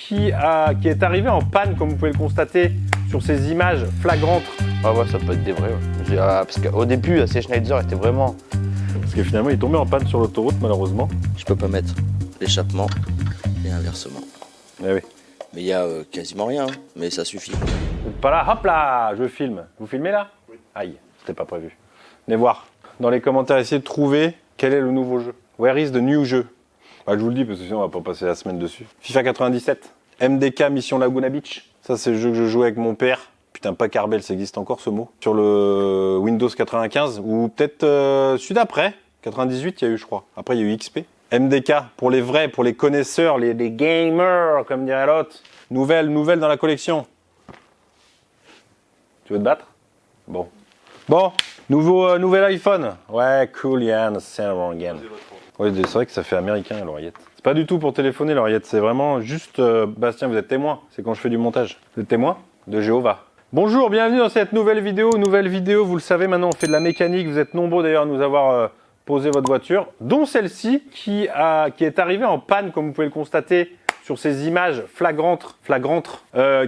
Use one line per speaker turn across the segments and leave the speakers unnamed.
qui est arrivé en panne, comme vous pouvez le constater sur ces images flagrantes.
Ah ouais, ça peut être des vrais. Ouais. Parce qu'au début, C. Schneider était vraiment...
Parce que finalement, il est tombé en panne sur l'autoroute, malheureusement.
Je peux pas mettre l'échappement et inversement.
Eh oui.
Mais il y a quasiment rien, mais ça suffit.
Pas là, hop là, je filme. Vous filmez là? Oui. Aïe, c'était pas prévu. Venez voir. Dans les commentaires, essayez de trouver quel est le nouveau jeu. Where is the new jeu? Je vous le dis parce que sinon on va pas passer la semaine dessus. FIFA 97, MDK Mission Laguna Beach. Ça c'est le jeu que je jouais avec mon père. Putain, pas Carbel, ça existe encore ce mot. Sur le Windows 95 ou peut-être celui d'après. 98 il y a eu je crois. Après il y a eu XP. MDK pour les vrais, pour les connaisseurs, les gamers comme dirait l'autre. Nouvelle dans la collection. Tu veux te battre? Bon. Bon, nouvel iPhone. Ouais, cool, Yann, c'est again. Oui, c'est vrai que ça fait américain, l'oreillette. C'est pas du tout pour téléphoner, l'oreillette. C'est vraiment juste... Bastien, vous êtes témoin. C'est quand je fais du montage. Vous êtes témoin de Jéhovah. Bonjour, bienvenue dans cette nouvelle vidéo. Nouvelle vidéo, vous le savez, maintenant on fait de la mécanique. Vous êtes nombreux d'ailleurs à nous avoir posé votre voiture. Dont celle-ci qui est arrivée en panne, comme vous pouvez le constater sur ces images flagrantes,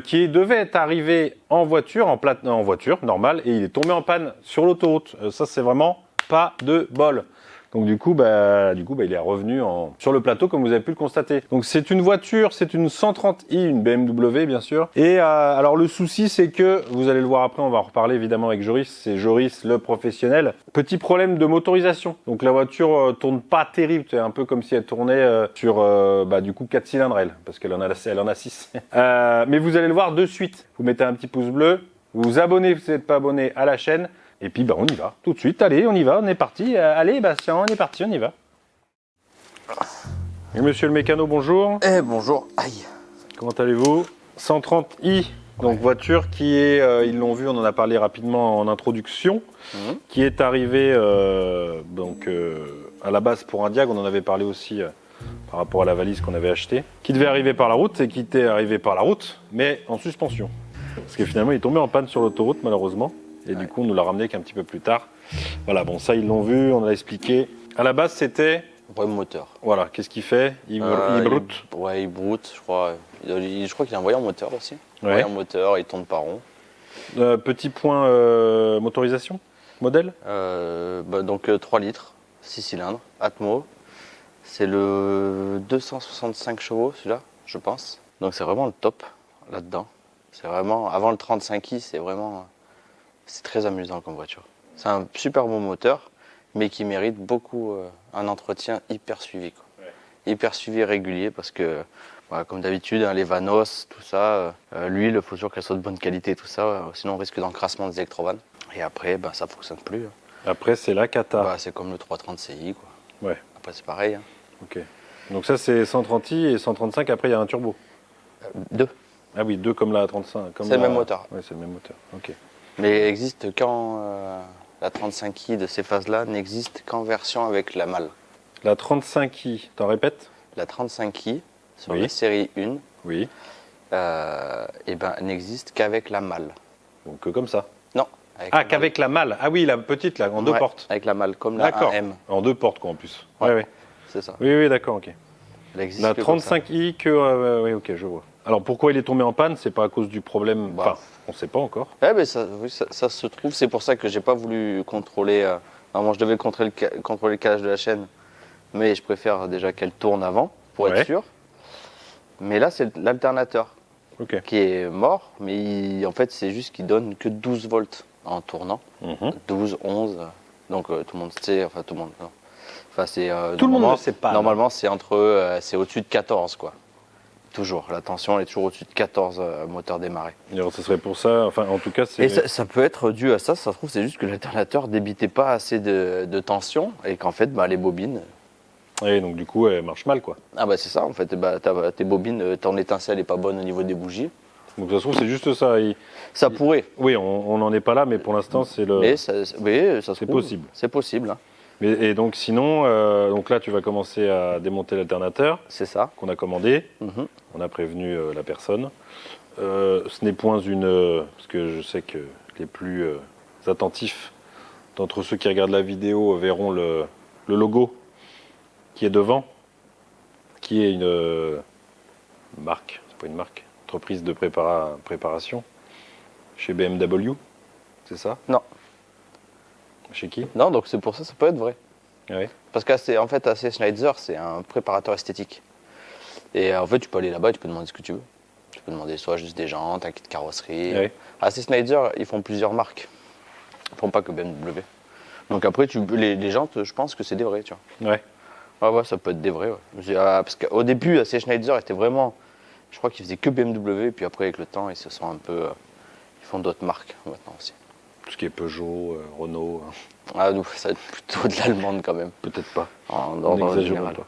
qui devait être arrivé en voiture, en voiture normale, et il est tombé en panne sur l'autoroute. Ça, c'est vraiment pas de bol. Donc du coup, il est revenu sur le plateau, comme vous avez pu le constater. Donc c'est une voiture, c'est une 130i, une BMW bien sûr. Et alors le souci, c'est que, vous allez le voir après, on va en reparler évidemment avec Joris, c'est Joris le professionnel. Petit problème de motorisation. Donc la voiture tourne pas terrible, c'est un peu comme si elle tournait sur du coup 4 cylindres elle, parce qu'elle en a 6. Mais vous allez le voir de suite. Vous mettez un petit pouce bleu, vous vous abonnez si vous n'êtes pas abonné à la chaîne. Et puis on y va, tout de suite, allez, on y va, on est parti. Allez Bastien, on est parti, on y va. Et monsieur le mécano, bonjour.
Eh bonjour, aïe.
Comment allez-vous? 130i, donc voiture qui est, ils l'ont vu, on en a parlé rapidement en introduction, qui est arrivée à la base pour un Diag, on en avait parlé aussi par rapport à la valise qu'on avait achetée, qui devait arriver par la route et qui était arrivé par la route, mais en suspension. Parce que finalement, il est tombé en panne sur l'autoroute, malheureusement. Et du coup, on nous l'a ramené qu'un petit peu plus tard. Voilà, bon, ça, ils l'ont vu, on a expliqué. À la base, c'était...
Problème moteur.
Voilà, qu'est-ce qu'il fait? Il broute.
Ouais, il broute, je crois. Je crois qu'il a un voyant moteur aussi.
Ouais.
Voyant moteur, il tourne pas rond.
Petit point motorisation, modèle?
Donc 3 litres, 6 cylindres, Atmo. C'est le 265 chevaux, celui-là, je pense. Donc c'est vraiment le top, là-dedans. C'est vraiment... Avant le 35i, c'est vraiment... C'est très amusant comme voiture. C'est un super bon moteur, mais qui mérite beaucoup un entretien hyper suivi. Quoi. Ouais. Hyper suivi et régulier parce que, comme d'habitude, les vanos, tout ça, l'huile, il faut toujours qu'elle soit de bonne qualité, tout ça. Sinon, on risque d'encrassement des électrovannes. Et après, ça ne fonctionne plus.
Après, c'est la cata.
C'est comme le 330 CI. Quoi.
Ouais.
Après, c'est pareil. Hein.
Ok. Donc ça, c'est 130i et 135, après, il y a un turbo.
2.
Ah oui, 2 comme la 35.
C'est le même moteur.
Oui, c'est le même moteur. Ok.
Mais il existe quand la 35i de ces phases-là n'existe qu'en version avec la malle.
La 35i, t'en répètes?
La 35i, sur
Oui.
la série 1,
Oui.
n'existe qu'avec la malle.
Donc comme ça?
Non.
Qu'avec la malle. Ah oui, la petite, là, en 2 portes.
Avec la malle, comme la 1M.
En 2 portes, quoi, en plus. Ouais.
C'est ça.
Oui, d'accord, ok.
Elle existe
La
que comme ça.
35i oui, ok, je vois. Alors pourquoi il est tombé en panne? C'est pas à cause du problème. Enfin, on sait pas encore.
Ça se trouve, c'est pour ça que j'ai pas voulu contrôler. Normalement, je devais contrôler le calage de la chaîne, mais je préfère déjà qu'elle tourne avant pour être sûr. Mais là, c'est l'alternateur qui est mort, mais en fait, c'est juste qu'il donne que 12 volts en tournant. 12, 11. Donc tout le monde sait, enfin tout le monde. Non. Enfin,
tout le monde ne sait pas.
Normalement, c'est c'est au-dessus de 14, quoi. Toujours, la tension elle est toujours au-dessus de 14 moteur démarré.
Et alors, ce serait pour ça, enfin en tout cas c'est...
Et ça peut être dû à ça se trouve c'est juste que l'alternateur débitait pas assez de tension et qu'en fait les bobines...
Et donc du coup elle marche mal quoi.
Ah c'est ça en fait, tes bobines, ton étincelle est pas bonne au niveau des bougies.
Donc ça se trouve c'est juste ça.
Ça pourrait.
Oui, on n'en est pas là mais pour l'instant c'est le...
Mais c'est
possible.
C'est possible. Hein.
Et donc sinon, donc là tu vas commencer à démonter l'alternateur.
C'est ça.
Qu'on a commandé. On a prévenu la personne. Ce n'est point une... parce que je sais que les plus attentifs d'entre ceux qui regardent la vidéo verront le logo qui est devant, qui est une marque pas une marque. Entreprise de préparation. Chez BMW, c'est ça?
Non.
Chez qui?
Non, donc c'est pour ça peut être vrai.
Ouais.
Parce qu'en fait, AC Schneider, c'est un préparateur esthétique. Et en fait, tu peux aller là-bas et tu peux demander ce que tu veux. Tu peux demander soit juste des jantes, un kit de carrosserie.
Ouais.
AC Schneider, ils font plusieurs marques. Ils font pas que BMW. Donc après, les jantes, je pense que c'est des vrais, tu vois.
Ouais.
Ah ouais, ça peut être des vrais, ouais. Parce qu'au début, AC Schneider était vraiment... Je crois qu'ils faisaient que BMW, et puis après, avec le temps, ils se sont un peu... ils font d'autres marques, maintenant aussi.
Tout ce qui est Peugeot, Renault,
Ah, nous, ça va être plutôt de l'allemande, quand même.
peut-être pas.
En
N'exagérons
ordre général.
pas.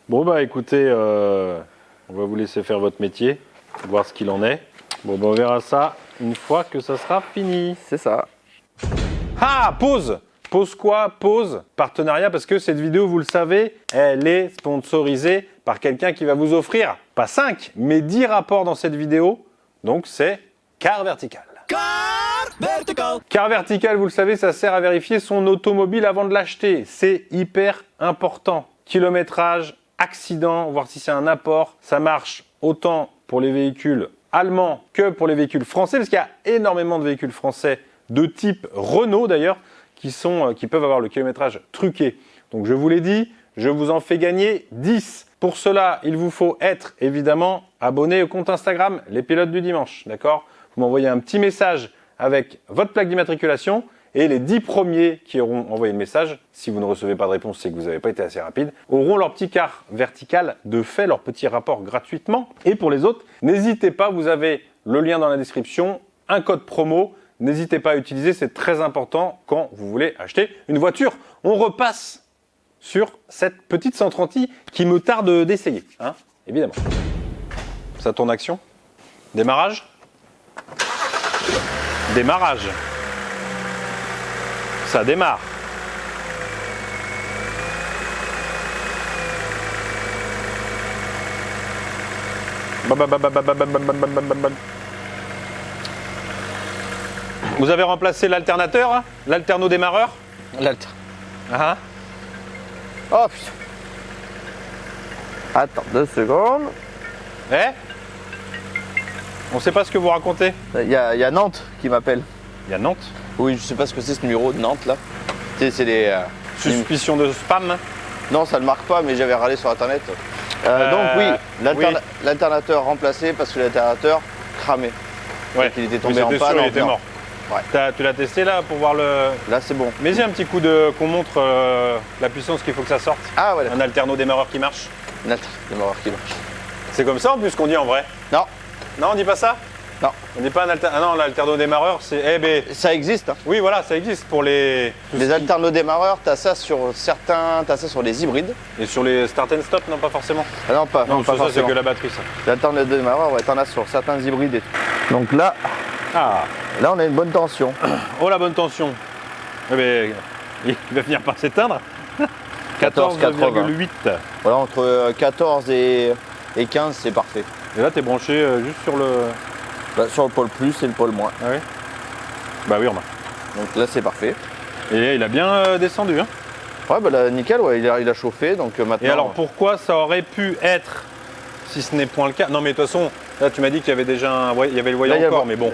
Bon bah écoutez, on va vous laisser faire votre métier, voir ce qu'il en est. Bon bah on verra ça une fois que ça sera fini.
C'est ça.
Ah, pause! Pause quoi? Pause, partenariat, parce que cette vidéo, vous le savez, elle est sponsorisée par quelqu'un qui va vous offrir, pas 5, mais 10 rapports dans cette vidéo. Donc c'est Car Vertical. Car Vertical, vous le savez, ça sert à vérifier son automobile avant de l'acheter. C'est hyper important. Kilométrage, accident, voir si c'est un apport. Ça marche autant pour les véhicules allemands que pour les véhicules français, parce qu'il y a énormément de véhicules français de type Renault d'ailleurs, qui peuvent avoir le kilométrage truqué. Donc je vous l'ai dit, je vous en fais gagner 10. Pour cela, il vous faut être évidemment abonné au compte Instagram Les Pilotes du Dimanche, d'accord? Vous m'envoyez un petit message avec votre plaque d'immatriculation et les 10 premiers qui auront envoyé le message, si vous ne recevez pas de réponse, c'est que vous n'avez pas été assez rapide, auront leur petit car vertical de fait, leur petit rapport gratuitement. Et pour les autres, n'hésitez pas, vous avez le lien dans la description, un code promo. N'hésitez pas à utiliser, c'est très important quand vous voulez acheter une voiture. On repasse sur cette petite 130i qui me tarde d'essayer, hein, évidemment. Ça tourne action. Démarrage. Démarrage. Ça démarre. Vous avez remplacé l'alternateur, hein, l'alterno-démarreur?
L'alter.
Ah.
Oh putain. Attends 2 secondes.
Eh? On sait pas ce que vous racontez.
Il y a Nantes qui m'appelle.
Il y a Nantes.
Oui, je sais pas ce que c'est ce numéro de Nantes là. Tu sais, c'est les.
Suspicion de spam.
Non, ça ne marque pas, mais j'avais râlé sur internet. Donc oui, l'alternateur remplacé parce que l'alternateur cramé.
Ouais.
Il était tombé en
c'était
panne.
sûr, il était mort.
Ouais.
Tu l'as testé là pour voir le.
Là c'est bon.
Mais j'ai un petit coup qu'on montre la puissance qu'il faut que ça sorte.
Ah ouais.
Un alterno démarreur qui marche.
Un démarreur qui marche.
C'est comme ça en plus qu'on dit en vrai.
Non.
Non, on dit pas ça.
Non.
On dit pas un alterno. Ah non, l'alterno démarreur, c'est. Eh ben.
Ça existe. Hein.
Oui, voilà, ça existe pour les.
Les alternodémarreurs, t'as ça sur certains, t'as ça sur les hybrides.
Et sur les start and stop, non pas forcément.
Ah non, pas.
Non,
pas
ça c'est
forcément.
que la batterie ça.
L'alternodémarreur, ouais, t'en as sur certains hybrides et tout. Donc là,
Ah.
là on a une bonne tension.
Oh la bonne tension. Eh ben, il va finir par s'éteindre. 14,8.
Voilà, entre 14 et 15, c'est parfait.
Et là, t'es branché juste sur le.
Bah, sur le pôle plus et le pôle moins.
Ah oui. Bah oui, remarque.
Donc là, c'est parfait.
Et il a bien descendu. Hein.
Ouais, bah là, nickel, ouais, il a chauffé, donc maintenant...
Et alors, pourquoi ça aurait pu être, si ce n'est point le cas? Non, mais de toute façon, là, tu m'as dit qu'il y avait déjà il y avait le voyant
Là,
encore, mais bon,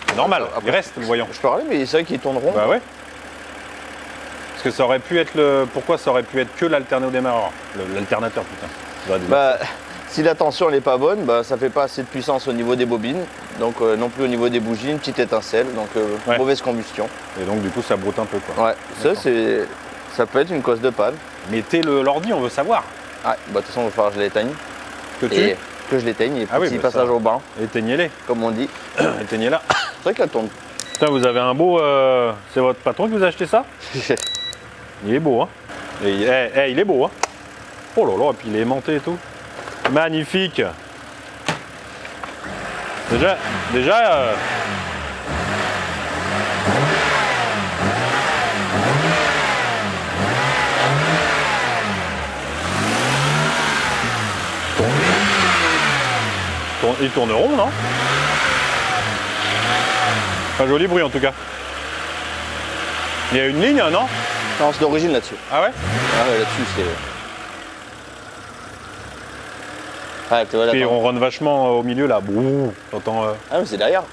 c'est normal,
Après,
il reste le voyant.
Je peux râler, mais c'est vrai qu'ils tourneront.
Bah ouais. Parce que ça aurait pu être le. Pourquoi ça aurait pu être que l'alterno-démarreur? L'alternateur, putain.
Bah, si la tension n'est pas bonne, bah, ça fait pas assez de puissance au niveau des bobines, donc non plus au niveau des bougies, une petite étincelle, donc
Ouais.
mauvaise combustion.
Et donc, du coup, ça broute un peu, quoi.
Ouais, ça peut être une cause de panne.
Mettez l'ordi, on veut savoir.
Ouais, bah de toute façon, il va falloir que je l'éteigne.
Que
Que je l'éteigne, et
Ah oui,
petit
bah
passage
ça.
au bain,
Éteignez-les.
comme on dit.
Éteignez-la.
C'est vrai qu'elle tourne.
Putain, vous avez un beau. C'est votre patron qui vous a acheté ça? Il est beau, hein. Et, il est beau, hein. Oh là là, et puis il est aimanté et tout. Magnifique. Déjà. Ils tourneront, non? Un joli bruit en tout cas. Il y a une ligne, non?
Non, c'est d'origine là-dessus.
Ah ouais?
Ah ouais, là-dessus, c'est... Ah, tu vois, là,
Puis
attends.
on ronne vachement au milieu là. Bouh, t'entends.
Ah, mais c'est derrière.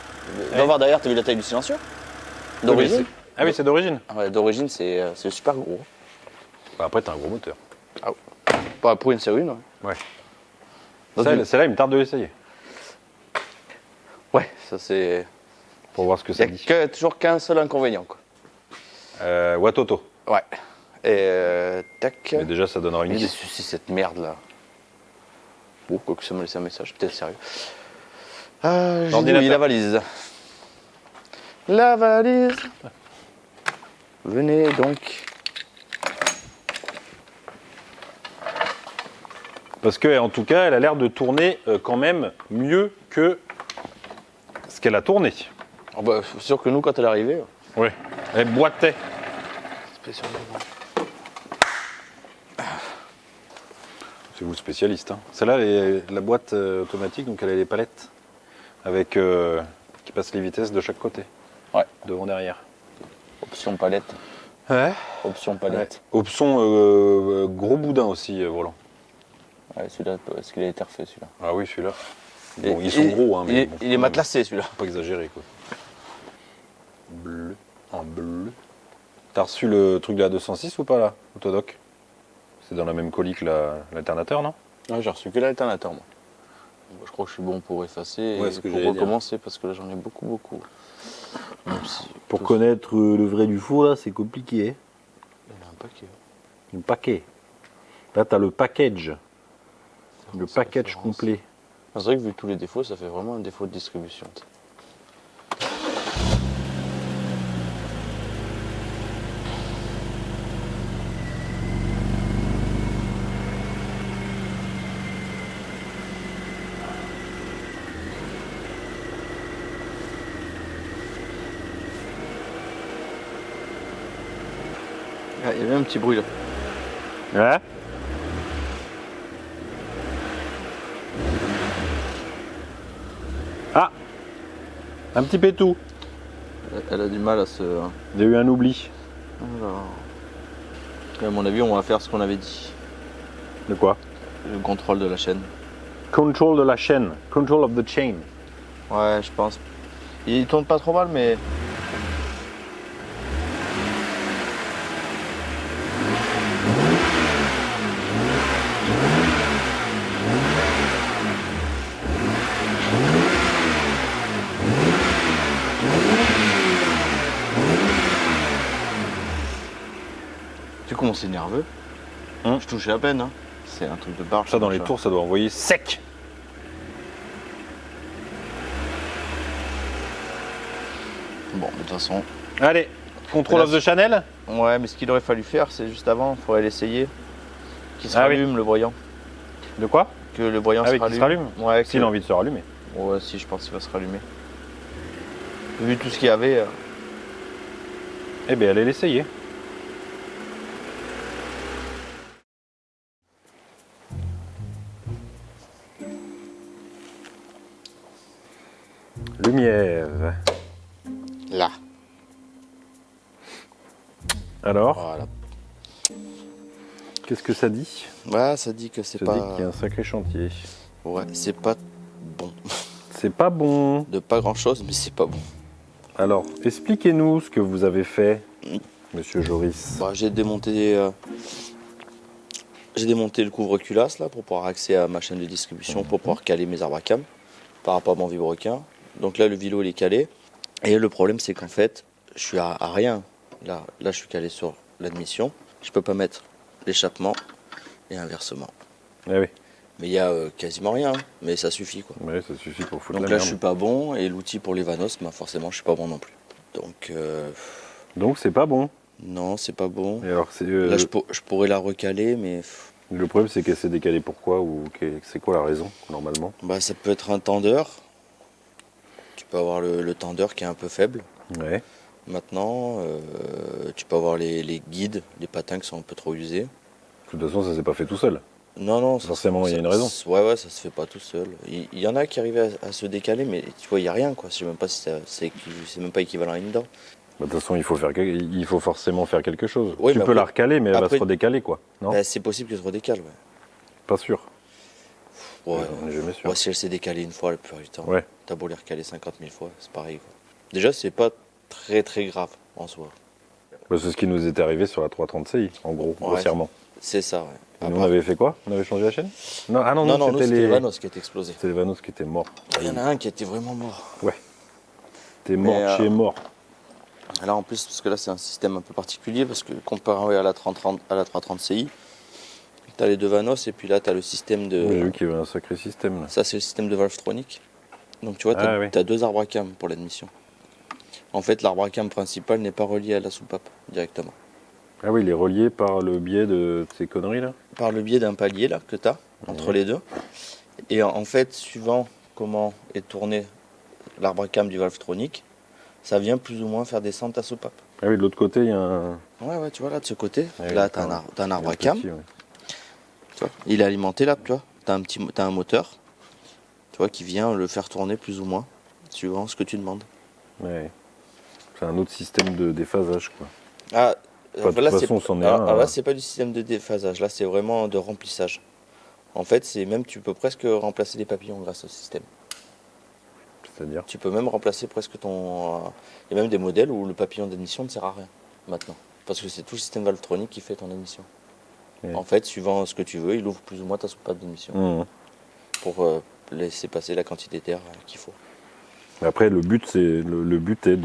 Va voir derrière, t'as vu la taille du silencieux? D'origine?
Ah oui, c'est d'origine.
Ah ouais, d'origine, c'est super gros.
Bah, après, t'as un gros moteur.
Pas pour une série, non?
Ouais.
Donc,
Celle-là, il me tarde de l'essayer.
ouais, ça c'est.
Pour voir ce que
Il
ça
n'y
dit.
a toujours qu'un seul inconvénient, quoi.
Watoto.
Ouais. Et tac.
Mais déjà, ça donnera une
Mais
idée.
qu'est-ce que c'est cette merde là? Bon, quoi que ça m'a laissé un message, peut-être sérieux. J'ai dit
L'ordinateur.
oui, la valise. La valise. Venez donc.
Parce que, en tout cas, elle a l'air de tourner quand même mieux que ce qu'elle a tourné.
Oh bah, c'est sûr que nous, quand elle est arrivée.
Oui. Elle boitait. C'est vous le spécialiste. Hein. Celle-là, la boîte automatique, donc elle a les palettes avec qui passent les vitesses de chaque côté.
Ouais.
Devant, derrière.
Option palette.
Ouais.
Option palette.
Option gros boudin aussi, volant.
Ouais, celui-là, est-ce qu'il a été refait celui-là?
Ah oui, celui-là.
Et-
Bon, ils sont gros, hein, mais
il,
bon,
il est matelassé celui-là.
faut pas exagérer, quoi. Bleu, en bleu. T'as reçu le truc de la 206 ou pas, là, Autodoc? C'est dans la même colis que l'alternateur, non?
Ouais, j'ai reçu que l'alternateur, moi. Je crois que je suis bon pour effacer
Ouais,
et
ce que
pour
j'allais dire.
recommencer parce que là j'en ai beaucoup. Même si-
Pour connaître le vrai du faux, là, c'est compliqué. Hein.
Il y en a un paquet.
Un paquet. Là, t'as le package. Le
C'est
package
référence.
complet.
C'est vrai que vu tous les défauts, ça fait vraiment un défaut de distribution. Ah, il y avait un petit bruit là.
Ouais. Ah, un petit pétou.
Elle a du mal à se.
Il y a eu un oubli.
Alors. À mon avis, on va faire ce qu'on avait dit.
De quoi?
Le contrôle de la chaîne.
Control de la chaîne. Control of the chain.
Ouais, je pense. Il tourne pas trop mal, mais. Tu sais comment c'est nerveux?
Hein?
Je touchais à peine, hein. C'est un truc de barge.
Ça, dans les tours, ça doit envoyer sec.
Bon, de toute façon.
Allez, control
Mais
of
là,
the channel.
Ouais, mais ce qu'il aurait fallu faire, c'est juste avant, il faudrait l'essayer. Qu'il se
Ah oui.
rallume le voyant.
De quoi?
Que le voyant
Ah
se
oui, qu'il
rallume.
se rallume.
Ouais,
S'il a envie de se rallumer.
Ouais, si, je pense qu'il va se rallumer. Vu tout ce qu'il y avait.
Eh bien, allez l'essayer. Lumière.
Là.
Alors,
Voilà.
qu'est-ce que ça dit?
Ouais, ça dit que c'est
Ça dit
pas.
qu'il y a un sacré chantier.
Ouais, c'est pas bon.
C'est pas bon.
De pas grand chose, mais c'est pas bon.
Alors, expliquez-nous ce que vous avez fait, monsieur Joris.
Bah, j'ai démonté le couvre-culasse là pour pouvoir accéder à ma chaîne de distribution, pour pouvoir caler mes arbres à cam par rapport à mon vibroquin. Donc là, le vélo il est calé. Et le problème, c'est qu'en fait, je suis à rien. Là, je suis calé sur l'admission. Je peux pas mettre l'échappement et inversement.
Ah oui,
Mais il y a quasiment rien, hein. Mais ça suffit quoi.
ouais, ça suffit pour foutre
Donc
la
là, je suis
merde.
pas bon et l'outil pour les vanos, bah, forcément, je suis pas bon non plus. Donc
Donc c'est pas bon.
non, c'est pas bon.
Et alors, c'est,
Là, je pourrais la recaler, mais
le problème, c'est qu'elle s'est décalée pourquoi ou c'est quoi la raison, normalement?
bah, ça peut être un tendeur. Tu peux avoir le tendeur qui est un peu faible.
Ouais.
Maintenant, tu peux avoir les guides, les patins qui sont un peu trop usés.
De toute façon, ça s'est pas fait tout seul.
Non,
Forcément, il y a une raison.
Ouais, ça se fait pas tout seul. Il y en a qui arrivaient à se décaler, mais tu vois, il y a rien quoi. Je sais même pas si c'est même pas équivalent à une dent.
Bah, de toute façon, il faut forcément faire quelque chose.
Oui,
tu
mais
peux
après-
la recaler, mais elle va
après-
se redécaler, quoi. Non?
Bah, c'est possible qu'elle se redécale. Ouais.
Pas sûr.
Ouais,
On n'est jamais sûr.
ouais, si elle s'est décalée une fois la plupart du temps,
Ouais.
t'as beau les recaler 50 000 fois, c'est pareil. Quoi. Déjà, c'est pas très très grave en soi.
Bah, c'est ce qui nous était arrivé sur la 330 Ci, en gros, grossièrement.
C'est ça, ouais.
Et nous, on avait fait quoi? On avait changé la chaîne? Non, ah non,
nous, c'était les Vanos qui étaient explosés.
C'était les Vanos qui étaient morts.
Il y en a un qui était vraiment mort.
T'es mort
Mais,
chez mort.
Là, en plus, parce que là, c'est un système un peu particulier, parce que comparé à la 330 Ci, t'as les deux Vanos, et puis là, t'as le système de...
J'ai vu qu'il y avait un sacré système, là.
Ça, c'est le système de Valvetronic. Donc, tu vois,
Ah, oui.
t'as deux arbres à cam pour l'admission. En fait, l'arbre à cam principal n'est pas relié à la soupape directement.
Ah oui, il est relié par le biais de ces conneries, là?
Par le biais d'un palier, là, que t'as, entre les deux. Et en fait, suivant comment est tourné l'arbre à cam du Valvetronic, ça vient plus ou moins faire descendre ta soupape.
Ah oui, de l'autre côté, il y a un...
Ouais, tu vois, là, de ce côté,
Ah oui,
là, t'as
d'accord.
un arbre à
un
cam.
petit, ouais.
Tu vois, il est alimenté là, tu vois. T'as un moteur, tu vois, qui vient le faire tourner plus ou moins, suivant ce que tu demandes.
Ouais. C'est un autre système de déphasage, quoi.
Ah,
Enfin, de toute façon, c'en est un,
alors là,
hein.
c'est pas du système de déphasage, là, c'est vraiment de remplissage. En fait, c'est même, tu peux presque remplacer les papillons grâce au système.
C'est-à-dire?
Tu peux même remplacer presque ton. Il y a même des modèles où le papillon d'admission ne sert à rien maintenant, parce que c'est tout le système Valvetronic qui fait ton admission.
Ouais.
En fait, suivant ce que tu veux, il ouvre plus ou moins ta soupape d'admission
Mmh.
pour laisser passer la quantité d'air qu'il faut.
Après, le but, le but est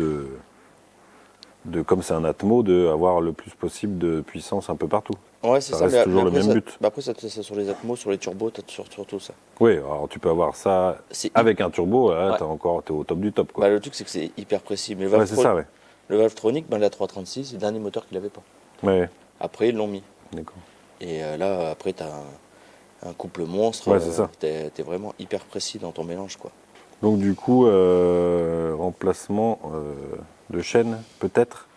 comme c'est un Atmo, d'avoir le plus possible de puissance un peu partout.
Ouais, c'est
Ça
ça.
reste toujours le
après,
même
ça-
but.
bah après, ça sur les Atmos, sur les turbos, t'as surtout ça.
Oui, alors tu peux avoir ça
C'est
avec un turbo, là,
Ouais.
t'es au top du top, quoi.
Bah, le truc, c'est que c'est hyper précis. Mais
Ouais, c'est ça, ouais.
le Valvetronic, la 336, c'est le dernier moteur qu'il avait pas.
Ouais,
Après, ils l'ont mis.
d'accord.
Et là, après, t'as un couple monstre.
Ouais, c'est ça.
T'es vraiment hyper précis dans ton mélange, quoi.
Donc du coup, remplacement de chaîne, peut-être.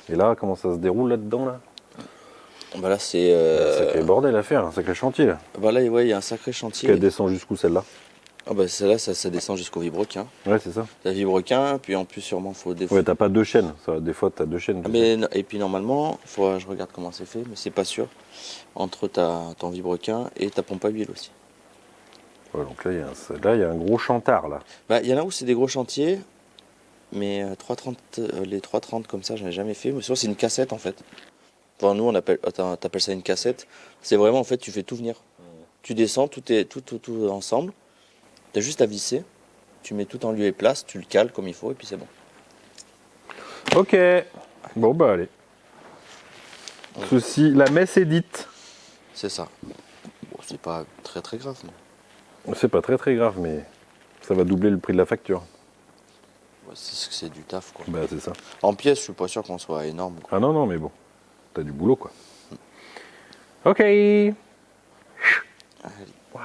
Et là, comment ça se déroule là-dedans, là?
Bah là, c'est.
Un sacré bordel à faire, un sacré chantier, là.
Bah là, ouais, il y a un sacré
Parce
chantier.
qu'elle descend jusqu'où, celle-là?
Ah bah celle-là, ça descend jusqu'au vibrequin.
Ouais, c'est ça.
T'as vibrequin, puis en plus, sûrement, faut des
Ouais, t'as pas deux chaînes. Ça, des fois, t'as deux chaînes.
Ah, et puis normalement, je regarde comment c'est fait, mais c'est pas sûr. Entre ton vibrequin et ta pompe à huile aussi.
Ouais, donc là, il y a un gros chantard, là.
Bah, il y en a où c'est des gros chantiers, mais 330, les 330 comme ça, j'en ai jamais fait. Mais sinon, c'est une cassette en fait. Enfin, nous, t'appelles ça une cassette. C'est vraiment en fait, tu fais tout venir. Tu descends, tout ensemble. T'as juste à visser. Tu mets tout en lieu et place, tu le cales comme il faut, et puis c'est bon.
Ok. Bon, bah, allez. Ceci, la messe est dite.
C'est ça. Bon, c'est pas très très grave. Mais...
C'est pas très très grave, mais ça va doubler le prix de la facture.
ouais, c'est du taf quoi.
Bah, c'est ça.
En pièces, je suis pas sûr qu'on soit énorme. Quoi.
Ah non, non, mais bon. T'as du boulot, quoi. Ok. Waouh.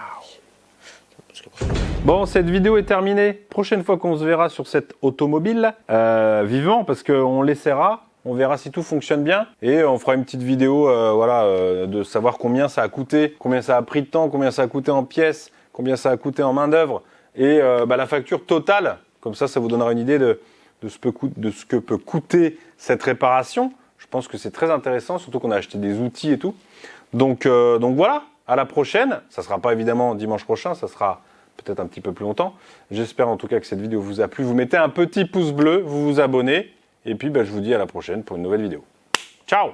Bon, cette vidéo est terminée. Prochaine fois qu'on se verra sur cette automobile, vivant, parce qu'on l'essaiera. On verra si tout fonctionne bien. Et on fera une petite vidéo de savoir combien ça a coûté, combien ça a pris de temps, combien ça a coûté en pièces, combien ça a coûté en main-d'œuvre. Et la facture totale. Comme ça vous donnera une idée de ce que peut coûter cette réparation. Je pense que c'est très intéressant, surtout qu'on a acheté des outils et tout. Donc voilà, à la prochaine. Ça ne sera pas évidemment dimanche prochain, ça sera peut-être un petit peu plus longtemps. J'espère en tout cas que cette vidéo vous a plu. Vous mettez un petit pouce bleu, vous vous abonnez. Et puis je vous dis à la prochaine pour une nouvelle vidéo. Ciao!